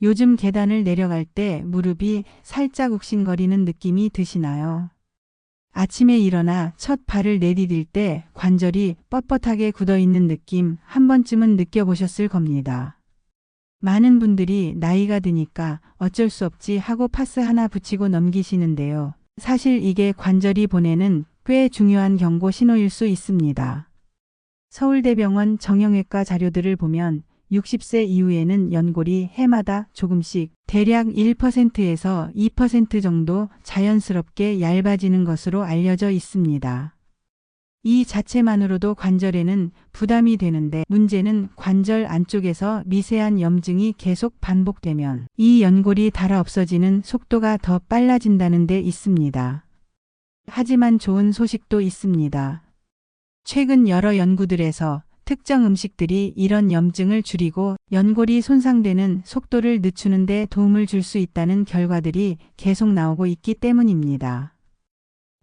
요즘 계단을 내려갈 때 무릎이 살짝 욱신거리는 느낌이 드시나요? 아침에 일어나 첫 발을 내디딜 때 관절이 뻣뻣하게 굳어있는 느낌 한 번쯤은 느껴보셨을 겁니다. 많은 분들이 나이가 드니까 어쩔 수 없지 하고 파스 하나 붙이고 넘기시는데요. 사실 이게 관절이 보내는 꽤 중요한 경고 신호일 수 있습니다. 서울대병원 정형외과 자료들을 보면 60세 이후에는 연골이 해마다 조금씩 대략 1%에서 2% 정도 자연스럽게 얇아지는 것으로 알려져 있습니다. 이 자체만으로도 관절에는 부담이 되는데 문제는 관절 안쪽에서 미세한 염증이 계속 반복되면 이 연골이 닳아 없어지는 속도가 더 빨라진다는 데 있습니다. 하지만 좋은 소식도 있습니다. 최근 여러 연구들에서 특정 음식들이 이런 염증을 줄이고 연골이 손상되는 속도를 늦추는 데 도움을 줄 수 있다는 결과들이 계속 나오고 있기 때문입니다.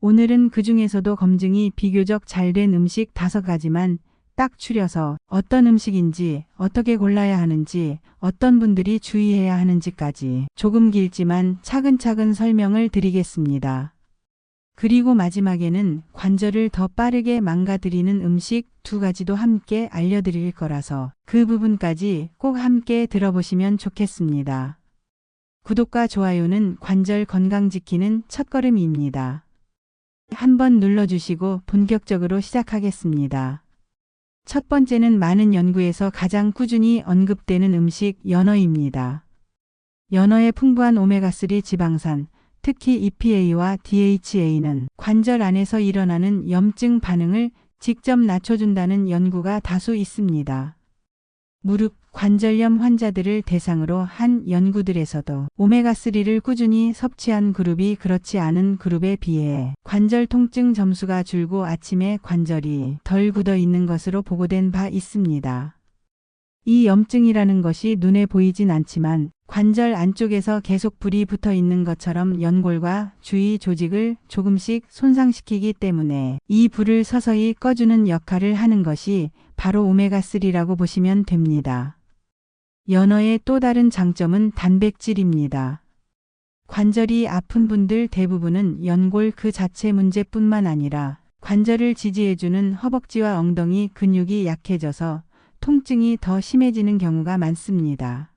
오늘은 그 중에서도 검증이 비교적 잘 된 음식 5가지만 딱 추려서 어떤 음식인지 어떻게 골라야 하는지 어떤 분들이 주의해야 하는지까지 조금 길지만 차근차근 설명을 드리겠습니다. 그리고 마지막에는 관절을 더 빠르게 망가뜨리는 음식 2가지도 함께 알려드릴 거라서 그 부분까지 꼭 함께 들어보시면 좋겠습니다. 구독과 좋아요는 관절 건강 지키는 첫걸음입니다. 한번 눌러주시고 본격적으로 시작하겠습니다. 첫 번째는 많은 연구에서 가장 꾸준히 언급되는 음식 연어입니다. 연어의 풍부한 오메가3 지방산, 특히 EPA와 DHA는 관절 안에서 일어나는 염증 반응을 직접 낮춰준다는 연구가 다수 있습니다. 무릎, 관절염 환자들을 대상으로 한 연구들에서도 오메가3를 꾸준히 섭취한 그룹이 그렇지 않은 그룹에 비해 관절 통증 점수가 줄고 아침에 관절이 덜 굳어 있는 것으로 보고된 바 있습니다. 이 염증이라는 것이 눈에 보이진 않지만 관절 안쪽에서 계속 불이 붙어 있는 것처럼 연골과 주위 조직을 조금씩 손상시키기 때문에 이 불을 서서히 꺼주는 역할을 하는 것이 바로 오메가3라고 보시면 됩니다. 연어의 또 다른 장점은 단백질입니다. 관절이 아픈 분들 대부분은 연골 그 자체 문제뿐만 아니라 관절을 지지해주는 허벅지와 엉덩이 근육이 약해져서 통증이 더 심해지는 경우가 많습니다.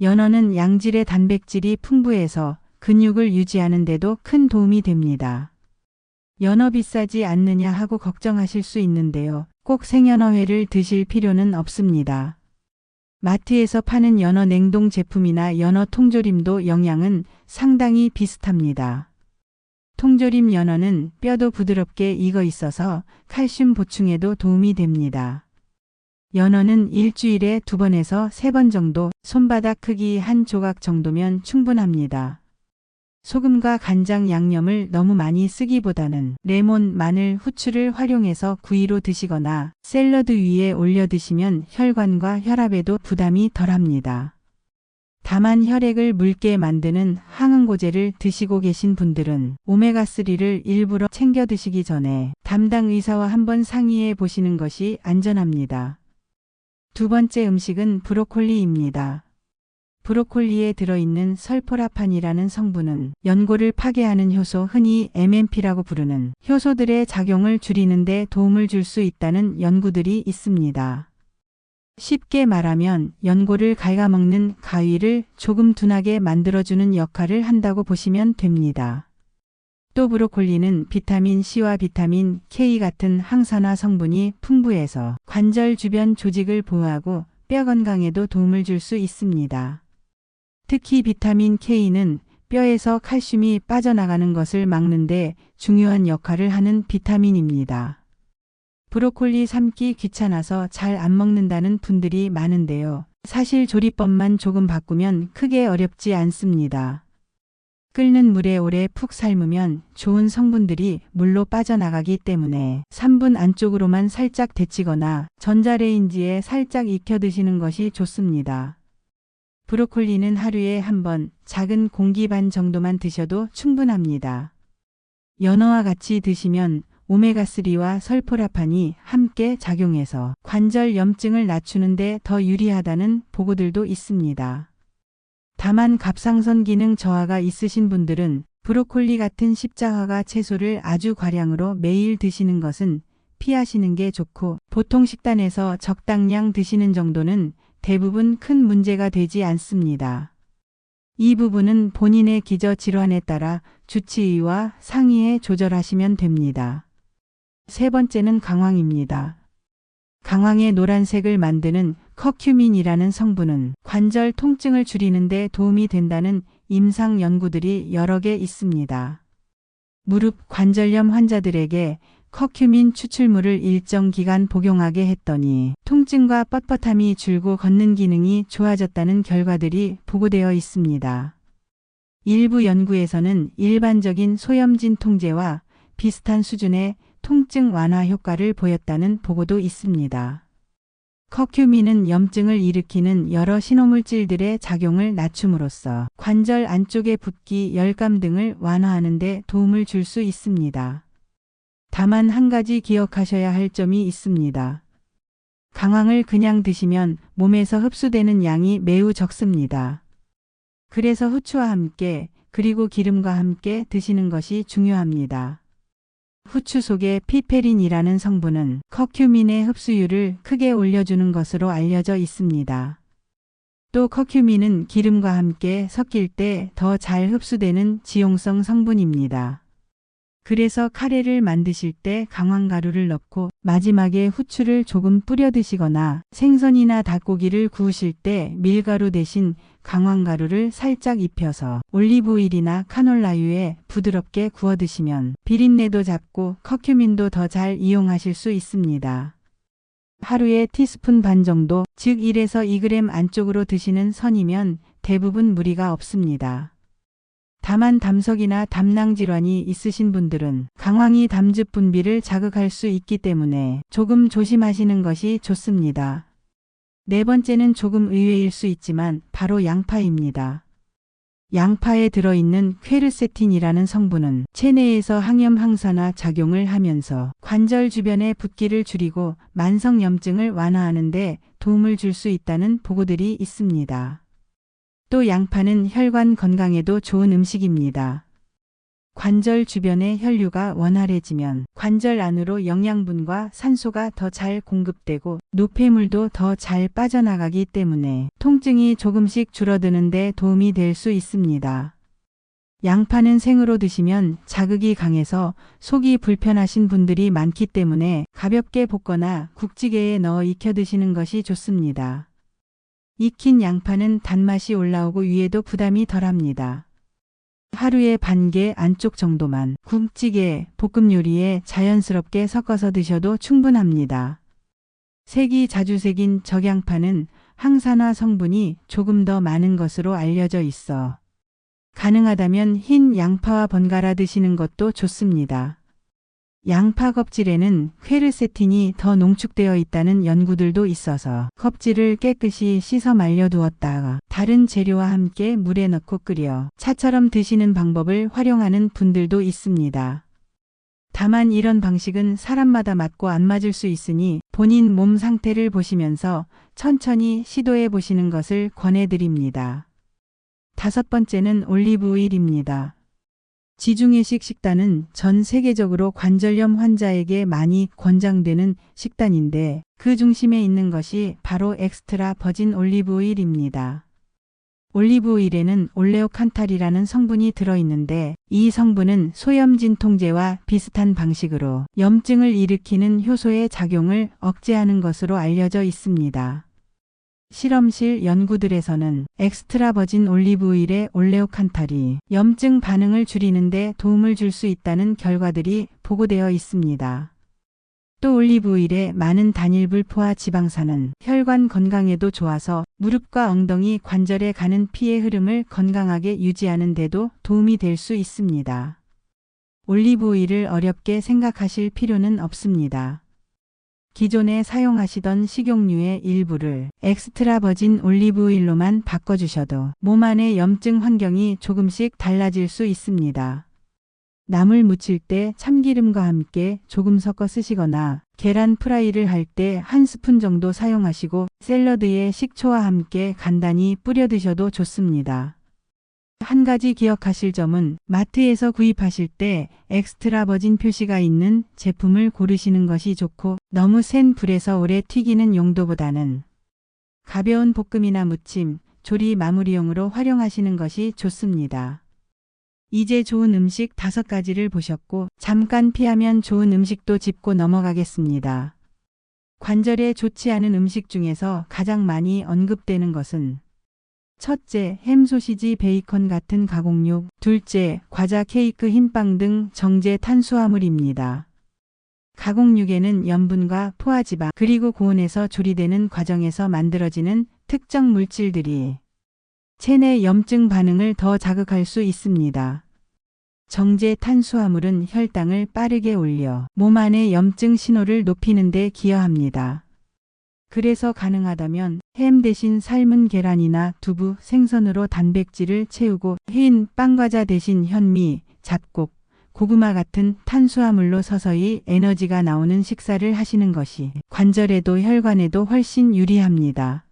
연어는 양질의 단백질이 풍부해서 근육을 유지하는 데도 큰 도움이 됩니다. 연어 비싸지 않느냐 하고 걱정하실 수 있는데요. 꼭 생연어회를 드실 필요는 없습니다. 마트에서 파는 연어 냉동 제품이나 연어 통조림도 영양은 상당히 비슷합니다. 통조림 연어는 뼈도 부드럽게 익어 있어서 칼슘 보충에도 도움이 됩니다. 연어는 일주일에 2번에서 3번 정도, 손바닥 크기 한 조각 정도면 충분합니다. 소금과 간장 양념을 너무 많이 쓰기보다는 레몬, 마늘, 후추를 활용해서 구이로 드시거나 샐러드 위에 올려 드시면 혈관과 혈압에도 부담이 덜합니다. 다만 혈액을 묽게 만드는 항응고제를 드시고 계신 분들은 오메가3를 일부러 챙겨 드시기 전에 담당 의사와 한번 상의해 보시는 것이 안전합니다. 두 번째 음식은 브로콜리입니다. 브로콜리에 들어있는 설포라판이라는 성분은 연골을 파괴하는 효소, 흔히 MMP라고 부르는 효소들의 작용을 줄이는 데 도움을 줄 수 있다는 연구들이 있습니다. 쉽게 말하면 연골을 갉아먹는 가위를 조금 둔하게 만들어주는 역할을 한다고 보시면 됩니다. 또 브로콜리는 비타민 C와 비타민 K 같은 항산화 성분이 풍부해서 관절 주변 조직을 보호하고 뼈 건강에도 도움을 줄 수 있습니다. 특히 비타민 K는 뼈에서 칼슘이 빠져나가는 것을 막는 데 중요한 역할을 하는 비타민입니다. 브로콜리 삶기 귀찮아서 잘 안 먹는다는 분들이 많은데요. 사실 조리법만 조금 바꾸면 크게 어렵지 않습니다. 끓는 물에 오래 푹 삶으면 좋은 성분들이 물로 빠져나가기 때문에 3분 안쪽으로만 살짝 데치거나 전자레인지에 살짝 익혀 드시는 것이 좋습니다. 브로콜리는 하루에 1번 작은 공기 반 정도만 드셔도 충분합니다. 연어와 같이 드시면 오메가3와 설포라판이 함께 작용해서 관절 염증을 낮추는 데 더 유리하다는 보고들도 있습니다. 다만 갑상선 기능 저하가 있으신 분들은 브로콜리 같은 십자화가 채소를 아주 과량으로 매일 드시는 것은 피하시는 게 좋고, 보통 식단에서 적당량 드시는 정도는 대부분 큰 문제가 되지 않습니다. 이 부분은 본인의 기저 질환에 따라 주치의와 상의해 조절하시면 됩니다. 세 번째는 강황입니다. 강황의 노란색을 만드는 커큐민이라는 성분은 관절 통증을 줄이는 데 도움이 된다는 임상 연구들이 여러 개 있습니다. 무릎 관절염 환자들에게 커큐민 추출물을 일정 기간 복용하게 했더니 통증과 뻣뻣함이 줄고 걷는 기능이 좋아졌다는 결과들이 보고되어 있습니다. 일부 연구에서는 일반적인 소염진 통제와 비슷한 수준의 통증 완화 효과를 보였다는 보고도 있습니다. 커큐민은 염증을 일으키는 여러 신호물질들의 작용을 낮춤으로써 관절 안쪽의 붓기, 열감 등을 완화하는 데 도움을 줄 수 있습니다. 다만 한 가지 기억하셔야 할 점이 있습니다. 강황을 그냥 드시면 몸에서 흡수되는 양이 매우 적습니다. 그래서 후추와 함께 그리고 기름과 함께 드시는 것이 중요합니다. 후추 속의 피페린이라는 성분은 커큐민의 흡수율을 크게 올려주는 것으로 알려져 있습니다. 또 커큐민은 기름과 함께 섞일 때 더 잘 흡수되는 지용성 성분입니다. 그래서 카레를 만드실 때 강황가루를 넣고 마지막에 후추를 조금 뿌려 드시거나 생선이나 닭고기를 구우실 때 밀가루 대신 강황가루를 살짝 입혀서 올리브오일이나 카놀라유에 부드럽게 구워 드시면 비린내도 잡고 커큐민도 더 잘 이용하실 수 있습니다. 하루에 티스푼 반 정도, 즉 1에서 2g 안쪽으로 드시는 선이면 대부분 무리가 없습니다. 다만 담석이나 담낭 질환이 있으신 분들은 강황이 담즙 분비를 자극할 수 있기 때문에 조금 조심하시는 것이 좋습니다. 네 번째는 조금 의외일 수 있지만 바로 양파입니다. 양파에 들어있는 퀘르세틴이라는 성분은 체내에서 항염 항산화 작용을 하면서 관절 주변의 붓기를 줄이고 만성염증을 완화하는 데 도움을 줄 수 있다는 보고들이 있습니다. 또 양파는 혈관 건강에도 좋은 음식입니다. 관절 주변의 혈류가 원활해지면 관절 안으로 영양분과 산소가 더 잘 공급되고 노폐물도 더 잘 빠져나가기 때문에 통증이 조금씩 줄어드는 데 도움이 될 수 있습니다. 양파는 생으로 드시면 자극이 강해서 속이 불편하신 분들이 많기 때문에 가볍게 볶거나 국찌개에 넣어 익혀 드시는 것이 좋습니다. 익힌 양파는 단맛이 올라오고 위에도 부담이 덜합니다. 하루에 반 개 안쪽 정도만 국찌개, 볶음 요리에 자연스럽게 섞어서 드셔도 충분합니다. 색이 자주 새긴 적양파는 항산화 성분이 조금 더 많은 것으로 알려져 있어 가능하다면 흰 양파와 번갈아 드시는 것도 좋습니다. 양파 껍질에는 퀘르세틴이 더 농축되어 있다는 연구들도 있어서 껍질을 깨끗이 씻어 말려두었다가 다른 재료와 함께 물에 넣고 끓여 차처럼 드시는 방법을 활용하는 분들도 있습니다. 다만 이런 방식은 사람마다 맞고 안 맞을 수 있으니 본인 몸 상태를 보시면서 천천히 시도해 보시는 것을 권해드립니다. 다섯 번째는 올리브오일입니다. 지중해식 식단은 전 세계적으로 관절염 환자에게 많이 권장되는 식단인데 그 중심에 있는 것이 바로 엑스트라 버진 올리브오일입니다. 올리브오일에는 올레오칸탈이라는 성분이 들어있는데 이 성분은 소염진 통제와 비슷한 방식으로 염증을 일으키는 효소의 작용을 억제하는 것으로 알려져 있습니다. 실험실 연구들에서는 엑스트라 버진 올리브오일의 올레오칸탈이 염증 반응을 줄이는 데 도움을 줄 수 있다는 결과들이 보고되어 있습니다. 또 올리브오일의 많은 단일 불포화 지방산은 혈관 건강에도 좋아서 무릎과 엉덩이 관절에 가는 피의 흐름을 건강하게 유지하는 데도 도움이 될 수 있습니다. 올리브오일을 어렵게 생각하실 필요는 없습니다. 기존에 사용하시던 식용유의 일부를 엑스트라 버진 올리브오일로만 바꿔주셔도 몸 안의 염증 환경이 조금씩 달라질 수 있습니다. 나물 무칠 때 참기름과 함께 조금 섞어 쓰시거나 계란 프라이를 할 때 한 스푼 정도 사용하시고 샐러드에 식초와 함께 간단히 뿌려 드셔도 좋습니다. 한 가지 기억하실 점은 마트에서 구입하실 때 엑스트라 버진 표시가 있는 제품을 고르시는 것이 좋고 너무 센 불에서 오래 튀기는 용도보다는 가벼운 볶음이나 무침, 조리 마무리용으로 활용하시는 것이 좋습니다. 이제 좋은 음식 5가지를 보셨고 잠깐 피하면 좋은 음식도 짚고 넘어가겠습니다. 관절에 좋지 않은 음식 중에서 가장 많이 언급되는 것은 첫째, 햄, 소시지, 베이컨 같은 가공육, 둘째, 과자, 케이크, 흰빵 등 정제 탄수화물입니다. 가공육에는 염분과 포화지방 그리고 고온에서 조리되는 과정에서 만들어지는 특정 물질들이 체내 염증 반응을 더 자극할 수 있습니다. 정제 탄수화물은 혈당을 빠르게 올려 몸 안의 염증 신호를 높이는 데 기여합니다. 그래서 가능하다면 햄 대신 삶은 계란이나 두부, 생선으로 단백질을 채우고 흰 빵과자 대신 현미, 잡곡, 고구마 같은 탄수화물로 서서히 에너지가 나오는 식사를 하시는 것이 관절에도 혈관에도 훨씬 유리합니다.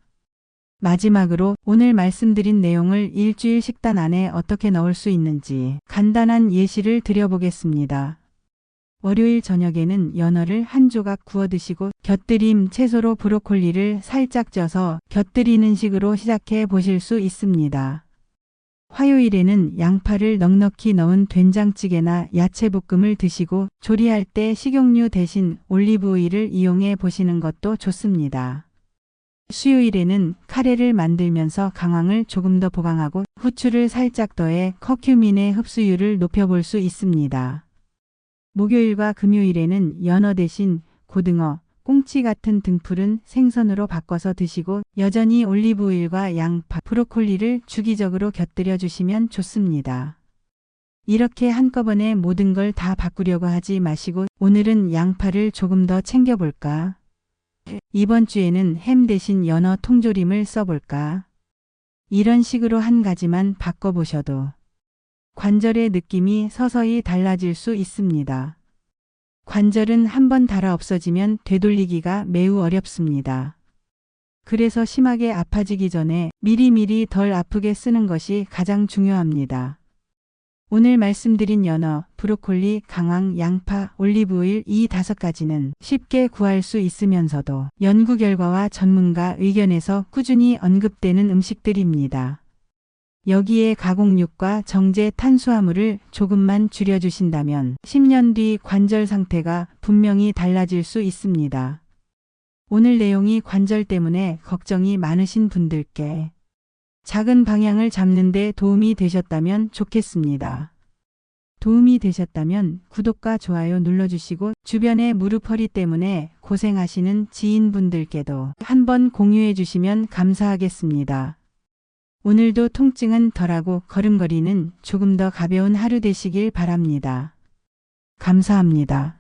마지막으로 오늘 말씀드린 내용을 일주일 식단 안에 어떻게 넣을 수 있는지 간단한 예시를 드려보겠습니다. 월요일 저녁에는 연어를 한 조각 구워 드시고 곁들임 채소로 브로콜리를 살짝 쪄서 곁들이는 식으로 시작해 보실 수 있습니다. 화요일에는 양파를 넉넉히 넣은 된장찌개나 야채볶음을 드시고 조리할 때 식용유 대신 올리브 오일을 이용해 보시는 것도 좋습니다. 수요일에는 카레를 만들면서 강황을 조금 더 보강하고 후추를 살짝 더해 커큐민의 흡수율을 높여볼 수 있습니다. 목요일과 금요일에는 연어 대신 고등어, 꽁치 같은 등푸른 생선으로 바꿔서 드시고 여전히 올리브오일과 양파, 브로콜리를 주기적으로 곁들여 주시면 좋습니다. 이렇게 한꺼번에 모든 걸 다 바꾸려고 하지 마시고 오늘은 양파를 조금 더 챙겨볼까? 이번 주에는 햄 대신 연어 통조림을 써볼까? 이런 식으로 한 가지만 바꿔보셔도 관절의 느낌이 서서히 달라질 수 있습니다. 관절은 한번 닳아 없어지면 되돌리기가 매우 어렵습니다. 그래서 심하게 아파지기 전에 미리미리 덜 아프게 쓰는 것이 가장 중요합니다. 오늘 말씀드린 연어, 브로콜리, 강황, 양파, 올리브오일 이 5가지는 쉽게 구할 수 있으면서도 연구 결과와 전문가 의견에서 꾸준히 언급되는 음식들입니다. 여기에 가공육과 정제 탄수화물을 조금만 줄여주신다면 10년 뒤 관절 상태가 분명히 달라질 수 있습니다. 오늘 내용이 관절 때문에 걱정이 많으신 분들께 작은 방향을 잡는 데 도움이 되셨다면 좋겠습니다. 도움이 되셨다면 구독과 좋아요 눌러주시고 주변에 무릎 허리 때문에 고생하시는 지인분들께도 한번 공유해 주시면 감사하겠습니다. 오늘도 통증은 덜하고 걸음걸이는 조금 더 가벼운 하루 되시길 바랍니다. 감사합니다.